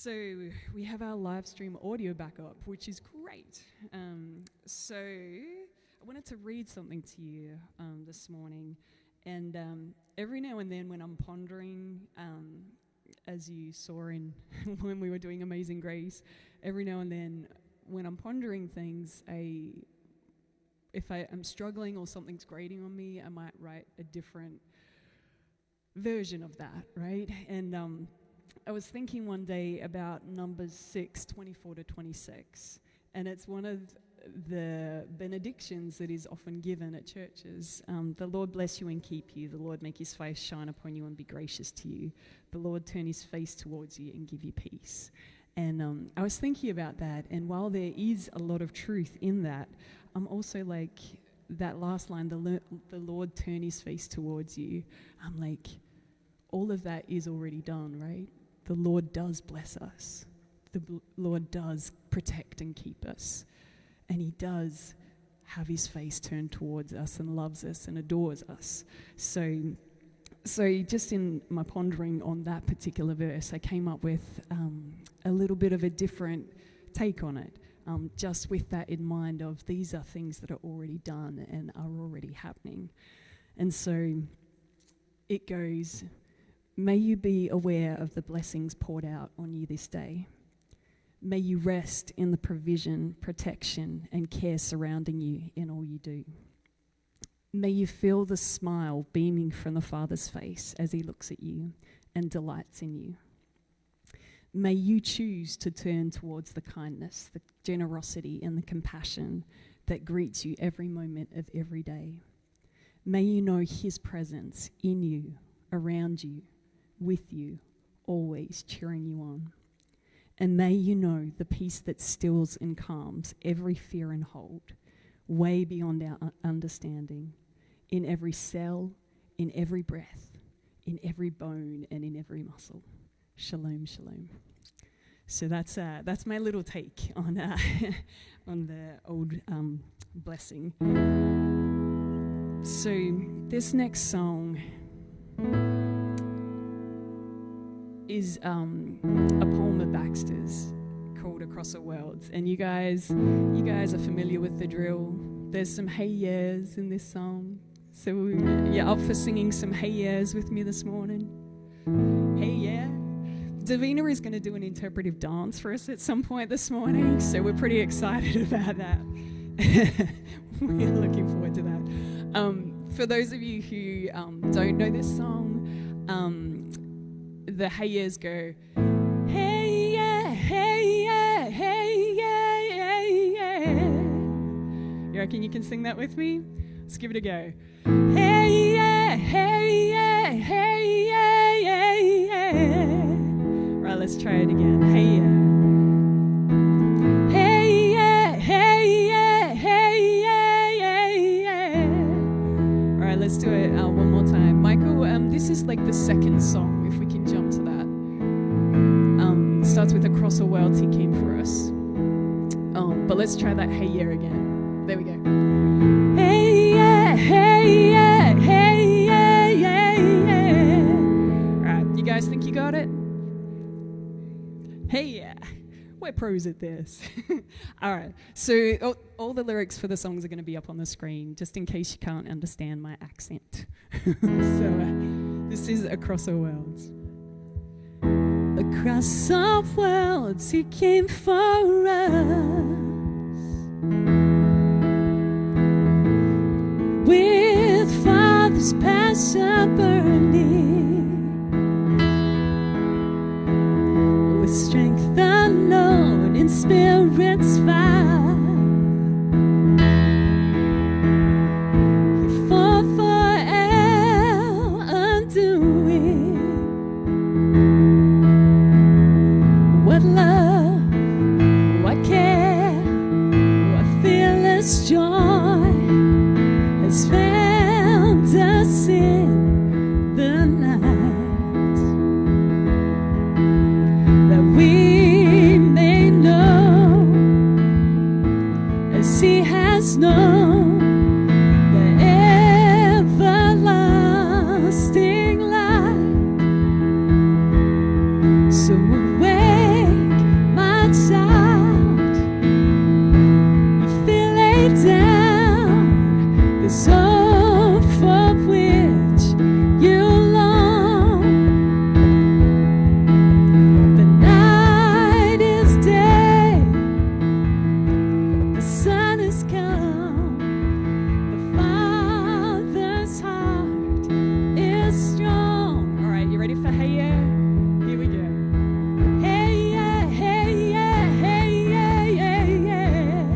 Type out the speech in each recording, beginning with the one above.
So we have our live stream audio back up, which is great. So I wanted to read something to you this morning. And every now and then when I'm pondering, as you saw in when we were doing Amazing Grace, every now and then when I'm pondering things, if I'm struggling or something's grating on me, I might write a different version of that, right? And I was thinking one day about Numbers 6:24-26, and it's one of the benedictions that is often given at churches. The Lord bless you and keep you. The Lord make his face shine upon you and be gracious to you. The Lord turn his face towards you and give you peace. And I was thinking about that, and while there is a lot of truth in that, I'm also like, that last line, the Lord turn his face towards you, I'm like, all of that is already done, right? The Lord does bless us. The Lord does protect and keep us. And he does have his face turned towards us and loves us and adores us. So just in my pondering on that particular verse, I came up with a little bit of a different take on it, just with that in mind of these are things that are already done and are already happening. And so it goes, may you be aware of the blessings poured out on you this day. May you rest in the provision, protection, and care surrounding you in all you do. May you feel the smile beaming from the Father's face as he looks at you and delights in you. May you choose to turn towards the kindness, the generosity, and the compassion that greets you every moment of every day. May you know his presence in you, around you, with you, always cheering you on. And may you know the peace that stills and calms every fear and hold, way beyond our understanding, in every cell, in every breath, in every bone, and in every muscle. Shalom, shalom. So that's my little take on on the old blessing. So this next song is a poem of Baxter's called Across the Worlds. And you guys are familiar with the drill. There's some hey yeahs in this song. So you're up for singing some hey yeahs with me this morning? Hey yeah. Davina is going to do an interpretive dance for us at some point this morning, so we're pretty excited about that. We're looking forward to that. For those of you who don't know this song, the hey yeahs go, hey yeah, hey yeah, hey yeah, hey yeah. You reckon you can sing that with me? Let's give it a go. Hey yeah, hey yeah, hey yeah, hey yeah. Right, let's try it again. Hey yeah. Hey yeah, hey yeah, hey yeah, hey yeah. All right, let's do it one more time. Michael, this is like the second song, if we can jump to that. It starts with Across the Worlds he came for us. But let's try that hey yeah again. There we go. Hey yeah, hey yeah, hey yeah, yeah, yeah. All right, you guys think you got it? Hey yeah, we're pros at this. All right, so all the lyrics for the songs are going to be up on the screen, just in case you can't understand my accent. So this is Across the Worlds. Across the worlds he came for us, with Father's passion burning, with strength unknown in spirit's fire. He fought for our undoing. What love, what care, what fearless joy has found us in the night, that we may know, as he has known, the everlasting light. So away down, there's hope for which you long. The night is day, the sun has come, the Father's heart is strong. All right, you ready for Hey Yeah? Here we go. Hey yeah, hey yeah, hey yeah, yeah, yeah.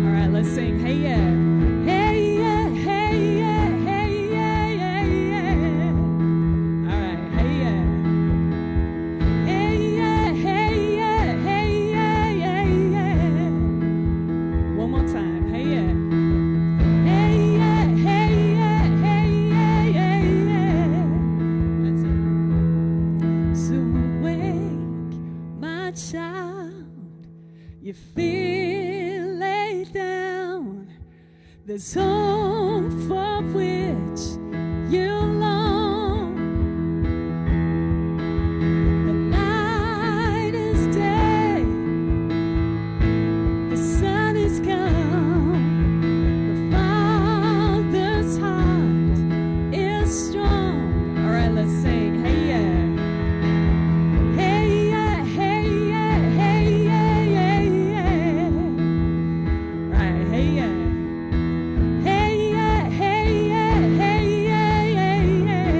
All right, let's sing Hey Yeah. Hey yeah, hey yeah, hey yeah, yeah, yeah. All right, hey yeah. Hey yeah, hey yeah, hey yeah, yeah, yeah. One more time, hey yeah. Hey yeah, hey yeah, hey yeah, yeah, yeah. That's it. So awake, my child, you feel laid down. There's hope for which you long. The night is day, the sun is come, the Father's heart is strong. All right, let's sing. Hey yeah. Hey yeah, hey yeah, hey yeah, yeah, yeah. Right, hey yeah. Hey yeah, hey yeah, hey yeah, yeah, yeah.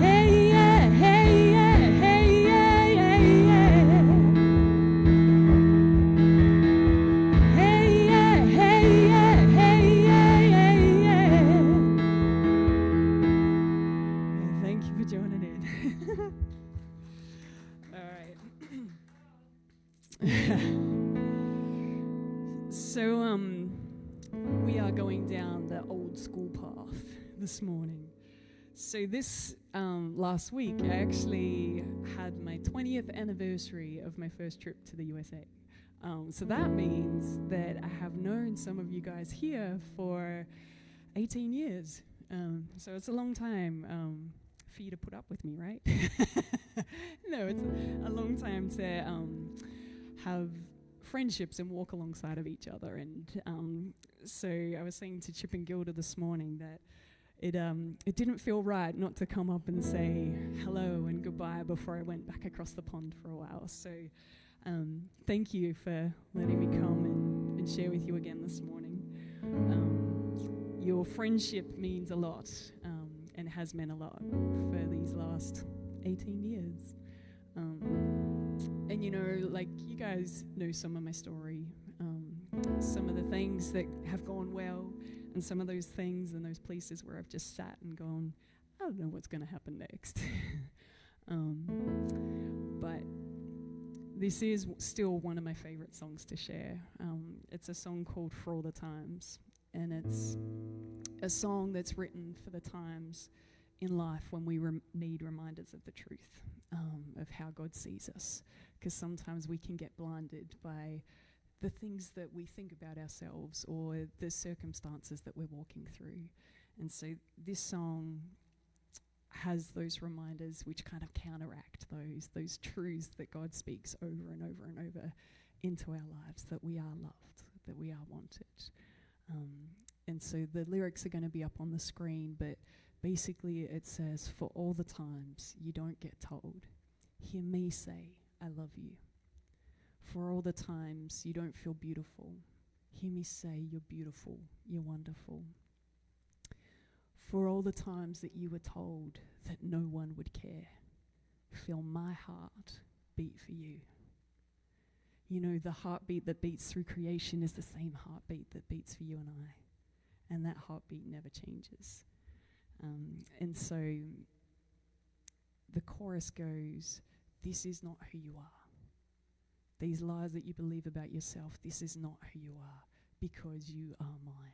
Hey yeah, hey yeah, hey yeah, yeah, yeah. Hey yeah, hey yeah, hey yeah, yeah, yeah. Thank you for joining in. All right. So, we are going down the old school path this morning. So this last week, I actually had my 20th anniversary of my first trip to the USA. So that means that I have known some of you guys here for 18 years. So it's a long time for you to put up with me, right? No, it's a long time to have friendships and walk alongside of each other. And so I was saying to Chip and Gilda this morning that it didn't feel right not to come up and say hello and goodbye before I went back across the pond for a while. So thank you for letting me come and share with you again this morning. Your friendship means a lot and has meant a lot for these last 18 years. And you know, like, you guys know some of my story, some of the things that have gone well, and some of those things and those places where I've just sat and gone, I don't know what's going to happen next. But this is still one of my favorite songs to share. It's a song called For All the Times, and it's a song that's written for the times in life when we need reminders of the truth, of how God sees us. Because sometimes we can get blinded by the things that we think about ourselves or the circumstances that we're walking through. And so this song has those reminders which kind of counteract those truths that God speaks over and over and over into our lives, that we are loved, that we are wanted. And so the lyrics are going to be up on the screen, but basically it says, for all the times you don't get told, hear me say, I love you. For all the times you don't feel beautiful, hear me say, you're beautiful, you're wonderful. For all the times that you were told that no one would care, feel my heart beat for you. You know, the heartbeat that beats through creation is the same heartbeat that beats for you and I. And that heartbeat never changes. And so the chorus goes, this is not who you are. These lies that you believe about yourself, this is not who you are, because you are mine.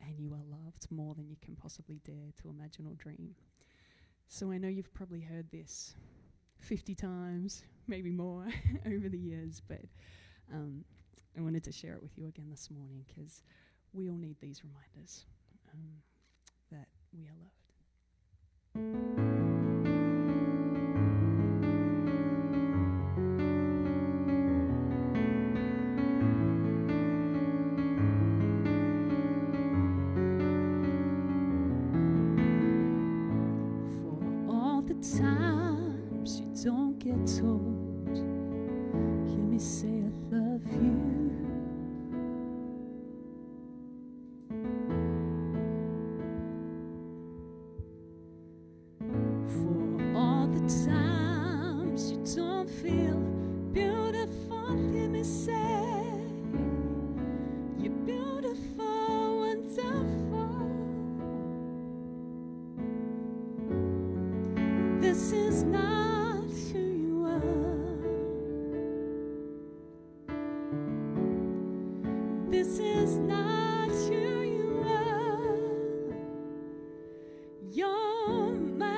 And you are loved more than you can possibly dare to imagine or dream. So I know you've probably heard this 50 times, maybe more, over the years, but I wanted to share it with you again this morning, because we all need these reminders that we are loved. don't get told. Hear me say I love you. For all the times you don't feel beautiful, hear me say you're beautiful, wonderful. This is not who you are. This is not who you are. You're mine.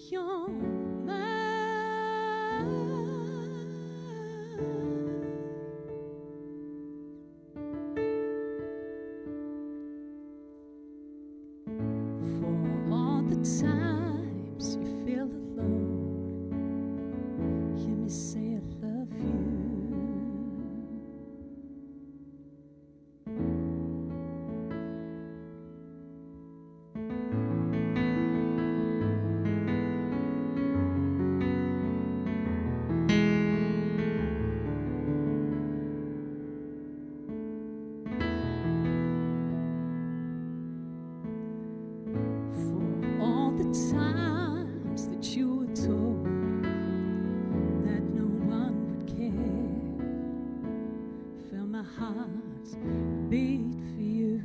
You're mine. For all the times you feel alone, hear me say I love you. For all the times that you were told that no one would care, feel my heart beat for you.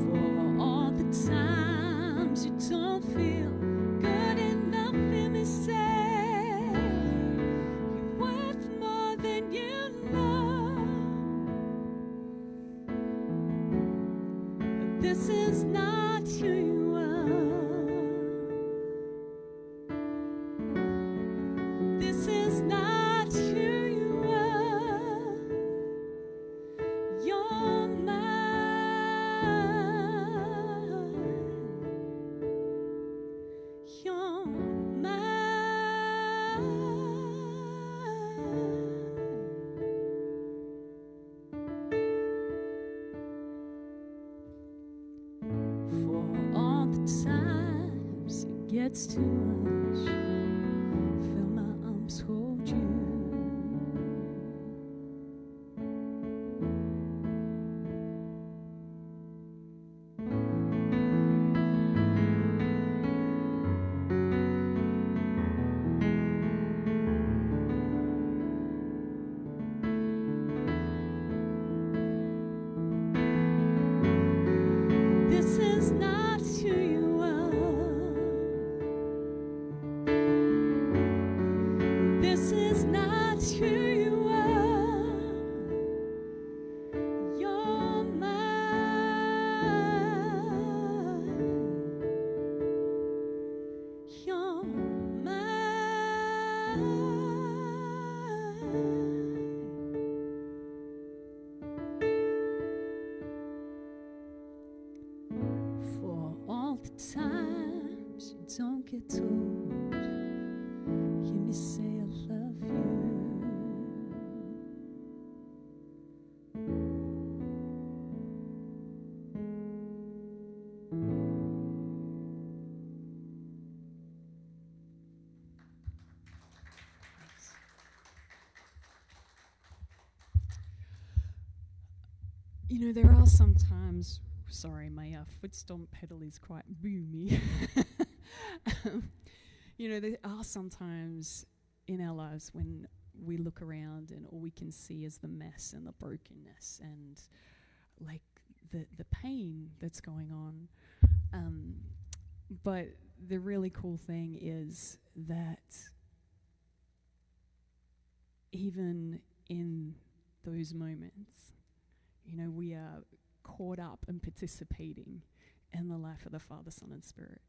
For all the times you don't feel good enough, hear me say you're worth more than you know. This is not who you are. This is not who you are. You're mine. You're mine. For all the times it gets too much, feel my arms hold you. This is not who you are. This is not who you are. You're mine. You're mine. For all the times you don't get told, hear me say I love you. You know, there are some times, sorry, my foot stomp pedal is quite boomy. You know, there are some times in our lives when we look around and all we can see is the mess and the brokenness and like the pain that's going on. But the really cool thing is that even in those moments, you know, we are caught up and participating in the life of the Father, Son, and Spirit.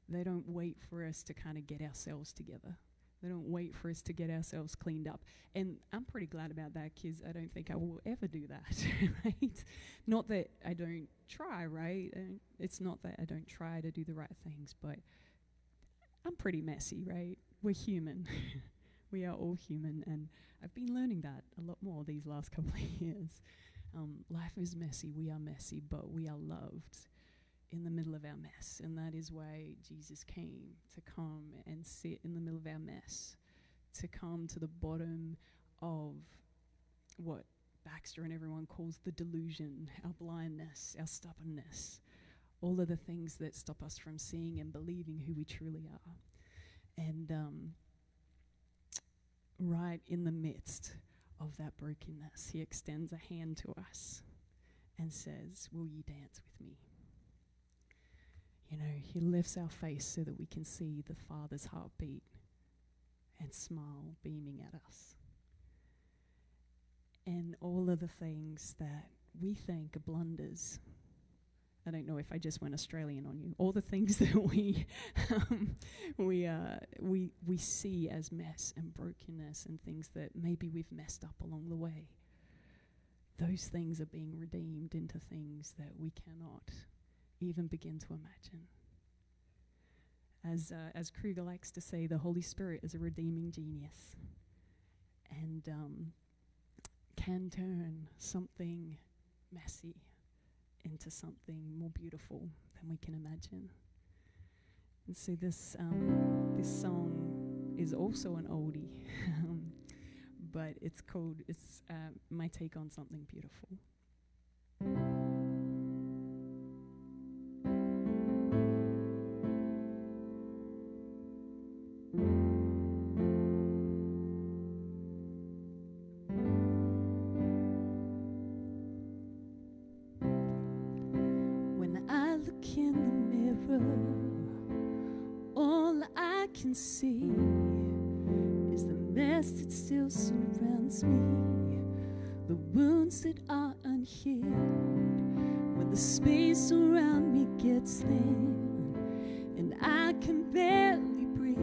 They don't wait for us to kind of get ourselves together. They don't wait for us to get ourselves cleaned up. And I'm pretty glad about that, because I don't think I will ever do that, right? Not that I don't try, right? And it's not that I don't try to do the right things, but I'm pretty messy, right? We're human. We are all human, and I've been learning that a lot more these last couple of years. Life is messy, we are messy, but we are loved in the middle of our mess. And that is why Jesus came, to come and sit in the middle of our mess, to come to the bottom of what Baxter and everyone calls the delusion, our blindness, our stubbornness, all of the things that stop us from seeing and believing who we truly are. And right in the midst of that brokenness, he extends a hand to us and says, will you dance with me? You know, he lifts our face so that we can see the Father's heartbeat and smile beaming at us. And all of the things that we think are blunders, I don't know if I just went Australian on you, all the things that we see as mess and brokenness and things that maybe we've messed up along the way, those things are being redeemed into things that we cannot even begin to imagine. As Kruger likes to say, the Holy Spirit is a redeeming genius and can turn something messy into something more beautiful than we can imagine. And so this song is also an oldie, but it's my take on something beautiful. See is the mess that still surrounds me, the wounds that are unhealed, when the space around me gets thin and I can barely breathe.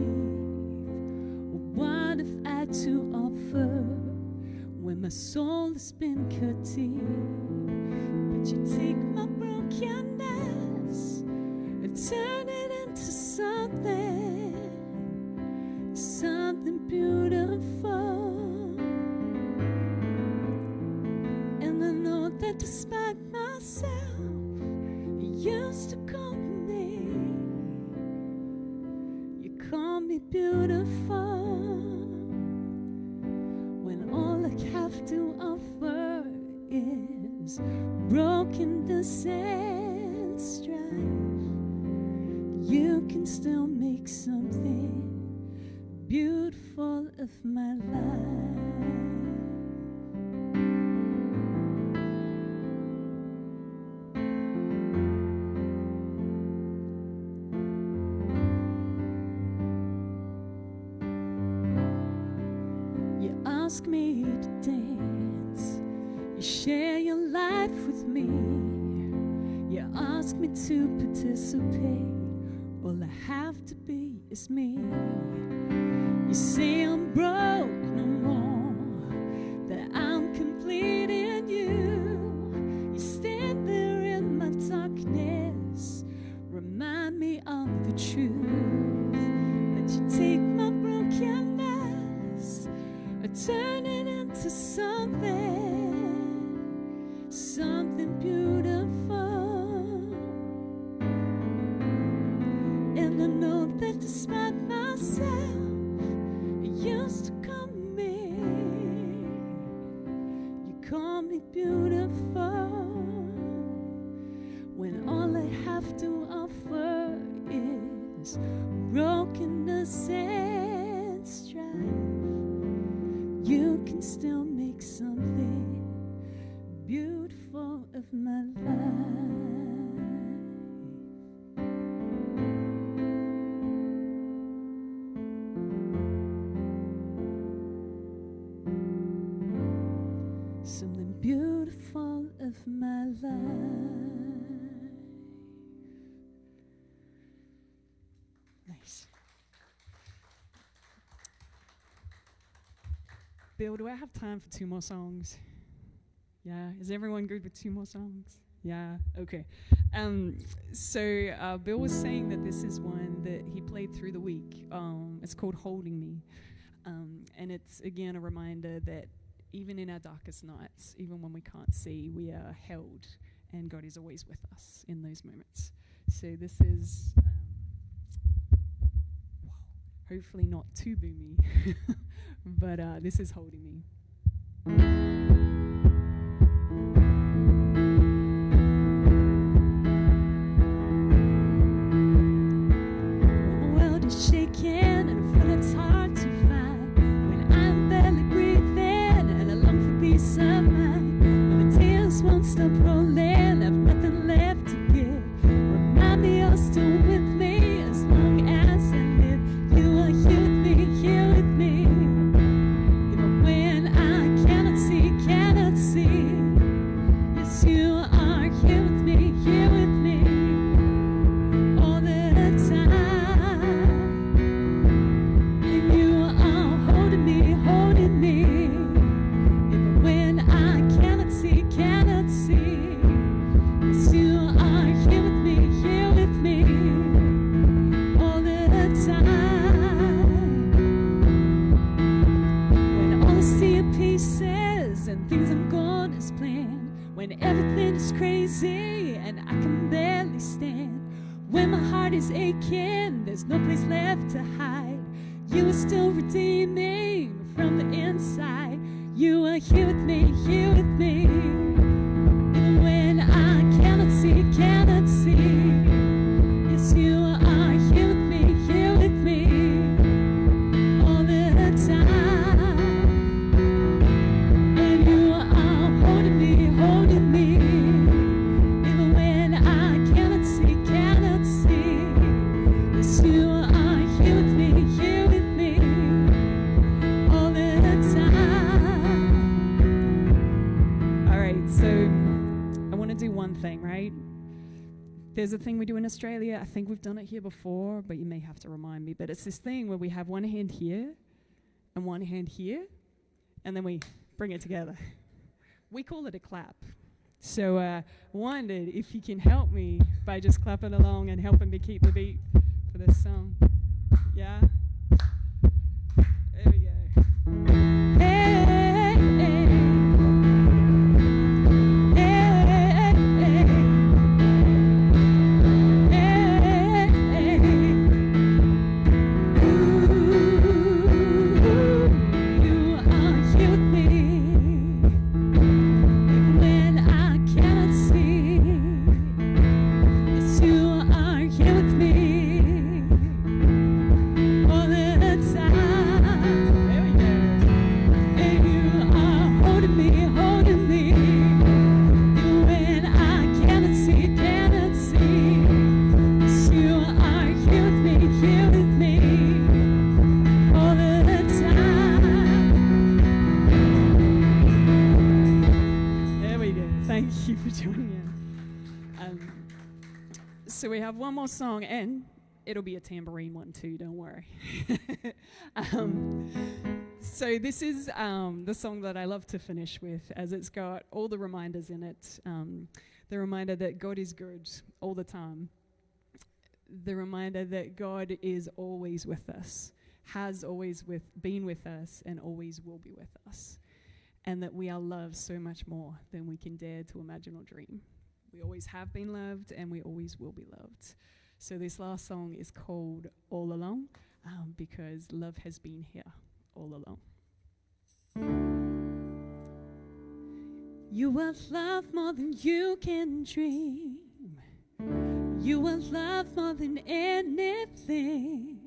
What have I to offer when my soul has been cut deep? But you take my brokenness and turn it into something beautiful. And I know that despite myself, you used to call me, you call me beautiful, when all I have to offer is brokenness and strife. You can still make something beautiful of my life. You ask me to dance, you share your life with me, you ask me to participate, all I have to be is me. You say I'm broke no more, that I'm complete in you. You stand there in my darkness, remind me of the truth, that you take my brokenness and turn it into something beautiful. And I know that despite myself, used to call me, you call me beautiful, when all I have to offer is brokenness and strife. You can still make something beautiful of my life. Something beautiful of my life. Nice. Bill, do I have time for 2 more songs? Yeah, is everyone good with 2 more songs? Yeah, okay. So Bill was saying that this is one that he played through the week. It's called Holding Me. And it's, again, a reminder that even in our darkest nights, even when we can't see, we are held, and God is always with us in those moments. So this is hopefully not too boomy, but this is Holding Me. Shaking and I feel it's hard to find when I'm barely breathing and I long for peace of mind. When the tears won't stop rolling, I've nothing left to give. Remind me you're still with me as long as I live. You are here with me, here with me. Even when I cannot see, yes, you are here with me, here with me. All the time. When everything is crazy and I can barely stand, when my heart is aching, there's no place left to hide. You are still redeeming from the inside. You are here with me, here with me. Even when I cannot see, yes, you are here with me, here with me. All the time. Thing, right? There's a thing we do in Australia. I think we've done it here before, but you may have to remind me. But it's this thing where we have one hand here and one hand here, and then we bring it together. We call it a clap. So wondered if you can help me by just clapping along and helping me keep the beat for this song. Yeah? There we go. Hey, hey. So we have one more song, and it'll be a tambourine one too, don't worry. So this is the song that I love to finish with, as it's got all the reminders in it. The reminder that God is good all the time. The reminder that God is always with us, has always been with us, and always will be with us. And that we are loved so much more than we can dare to imagine or dream. We always have been loved, and we always will be loved. So this last song is called All Along, because love has been here all along. You are loved more than you can dream. You are loved more than anything,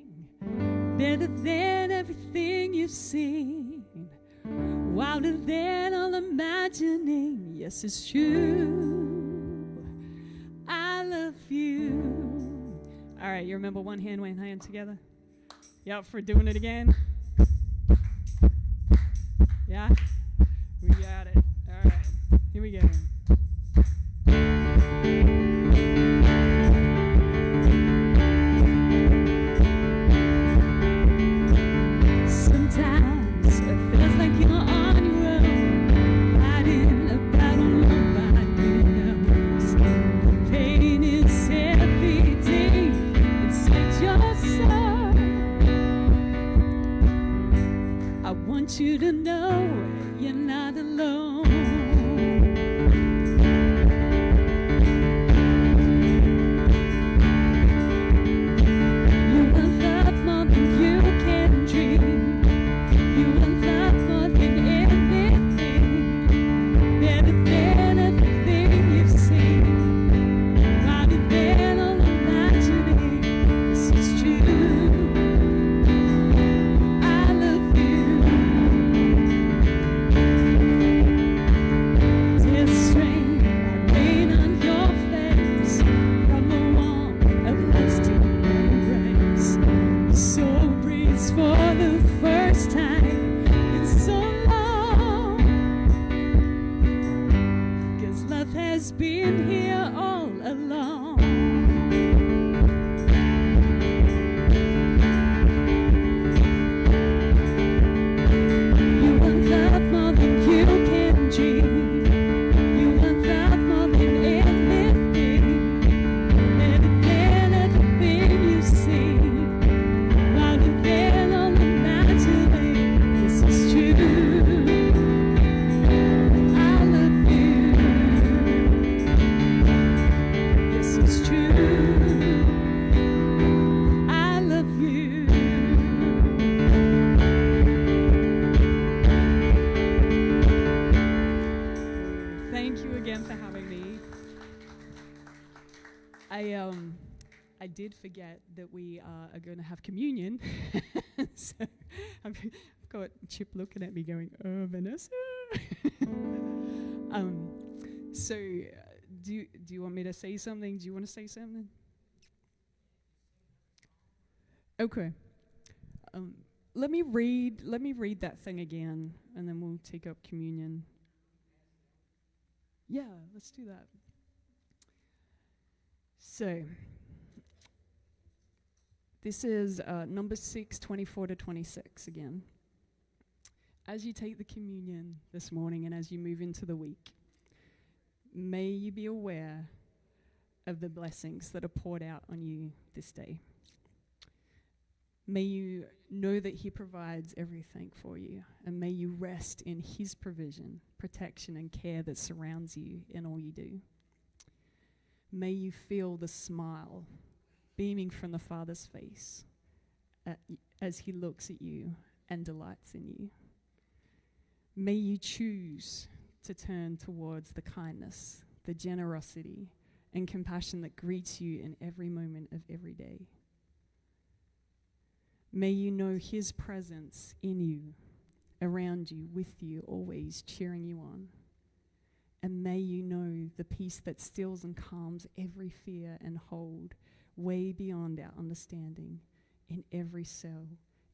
better than everything you've seen, wilder than all imagining. Yes, it's true. I love you. All right, you remember one hand together? You up for doing it again? Yeah? We got it. All right, here we go. Sometimes it feels like you're on your own, fighting a battle nobody knows. The pain is heavy, deep inside your soul. I did forget that we are going to have communion. So I've got Chip looking at me going, "Oh, Vanessa." So do you want me to say something? Do you want to say something? Okay. Let me read that thing again, and then we'll take up communion. Yeah, let's do that. So, this is number 6, 24 to 26 again. As you take the communion this morning and as you move into the week, may you be aware of the blessings that are poured out on you this day. May you know that he provides everything for you, and may you rest in his provision, protection, and care that surrounds you in all you do. May you feel the smile beaming from the Father's face as he looks at you and delights in you. May you choose to turn towards the kindness, the generosity, and compassion that greets you in every moment of every day. May you know his presence in you, around you, with you, always cheering you on. And may you know the peace that stills and calms every fear and hold way beyond our understanding in every cell,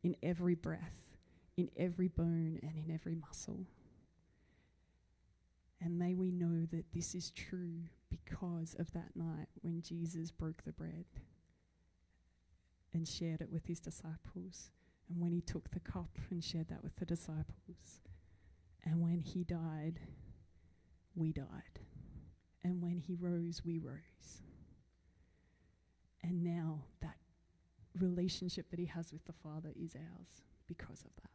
in every breath, in every bone, and in every muscle. And may we know that this is true because of that night when Jesus broke the bread and shared it with his disciples, and when he took the cup and shared that with the disciples, and when he died, we died, and when he rose, we rose. And now that relationship that he has with the Father is ours because of that.